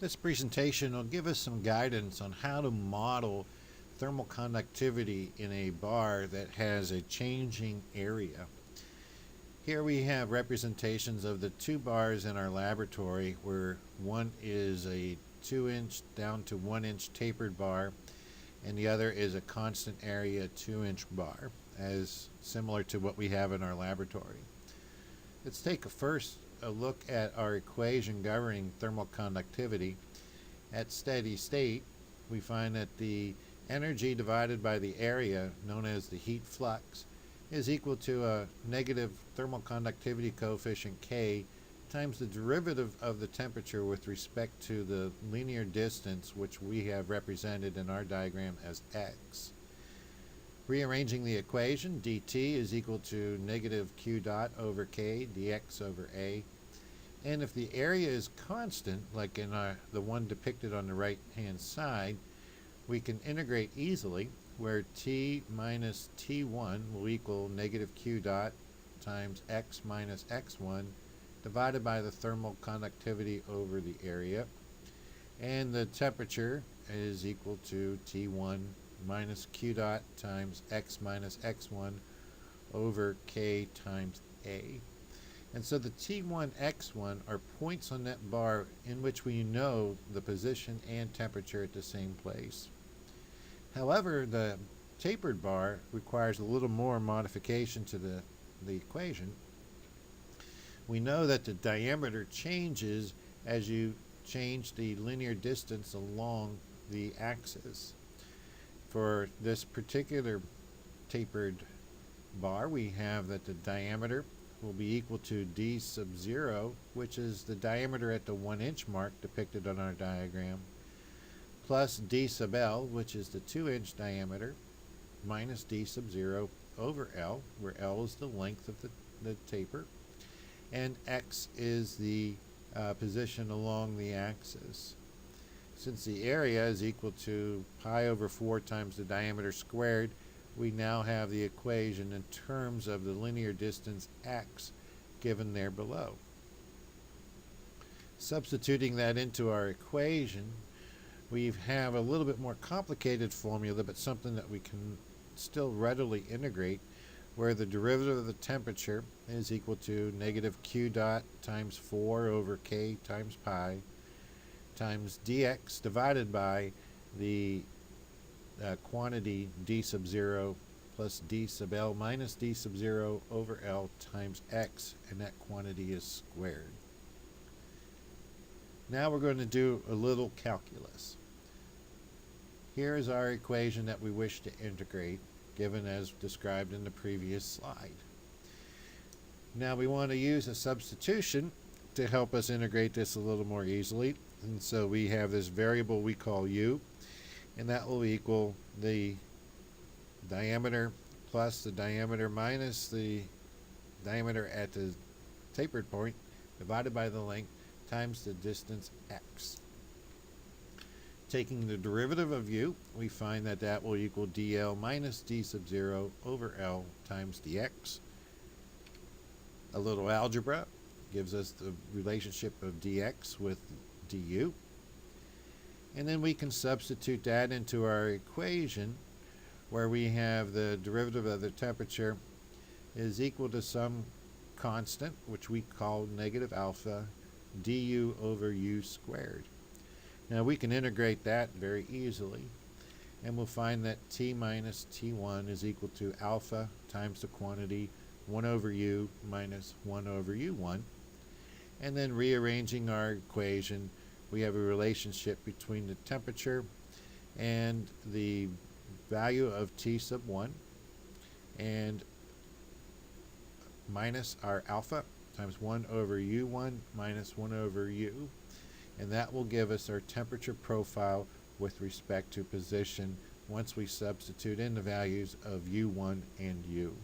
This presentation will give us some guidance on how to model thermal conductivity in a bar that has a changing area. Here we have representations of the two bars in our laboratory, where one is a 2-inch down to 1-inch tapered bar and the other is a constant area 2-inch bar, as similar to what we have in our laboratory. Let's take a look at our equation governing thermal conductivity. At steady state, we find that the energy divided by the area, known as the heat flux, is equal to a negative thermal conductivity coefficient K times the derivative of the temperature with respect to the linear distance, which we have represented in our diagram as x. Rearranging the equation, dt is equal to negative q dot over k dx over a. And if the area is constant, like in the one depicted on the right hand side, we can integrate easily, where t minus t1 will equal negative q dot times x minus x1 divided by the thermal conductivity over the area, and the temperature is equal to T1 minus Q dot times x minus x1 over K times A. And so the T1, X1 are points on that bar in which we know the position and temperature at the same place. However, the tapered bar requires a little more modification to the equation. We know that the diameter changes as you change the linear distance along the axis. For this particular tapered bar, we have that the diameter will be equal to d sub 0, which is the diameter at the 1-inch mark depicted on our diagram, plus d sub L, which is the 2-inch diameter, minus d sub 0 over L, where L is the length of the taper, and x is the position along the axis. Since the area is equal to pi over 4 times the diameter squared, we now have the equation in terms of the linear distance x given there below. Substituting that into our equation, we have a little bit more complicated formula, but something that we can still readily integrate, where the derivative of the temperature is equal to negative q dot times 4 over k times pi times dx divided by the quantity d sub 0 plus d sub L minus d sub 0 over L times x, and that quantity is squared. Now we're going to do a little calculus. Here is our equation that we wish to integrate, given as described in the previous slide. Now we want to use a substitution to help us integrate this a little more easily, and so we have this variable we call u, and that will equal the diameter plus the diameter minus the diameter at the tapered point divided by the length times the distance x. Taking the derivative of u, we find that that will equal dl minus d sub 0 over L times dx. A little algebra gives us the relationship of dx with du. And then we can substitute that into our equation, where we have the derivative of the temperature is equal to some constant, which we call negative alpha, du over u squared. Now we can integrate that very easily, and we'll find that t minus t1 is equal to alpha times the quantity 1 over u minus 1 over u1. And then rearranging our equation, we have a relationship between the temperature and the value of t sub 1 and minus our alpha times 1 over u1 minus 1 over u. And that will give us our temperature profile with respect to position once we substitute in the values of u1 and u.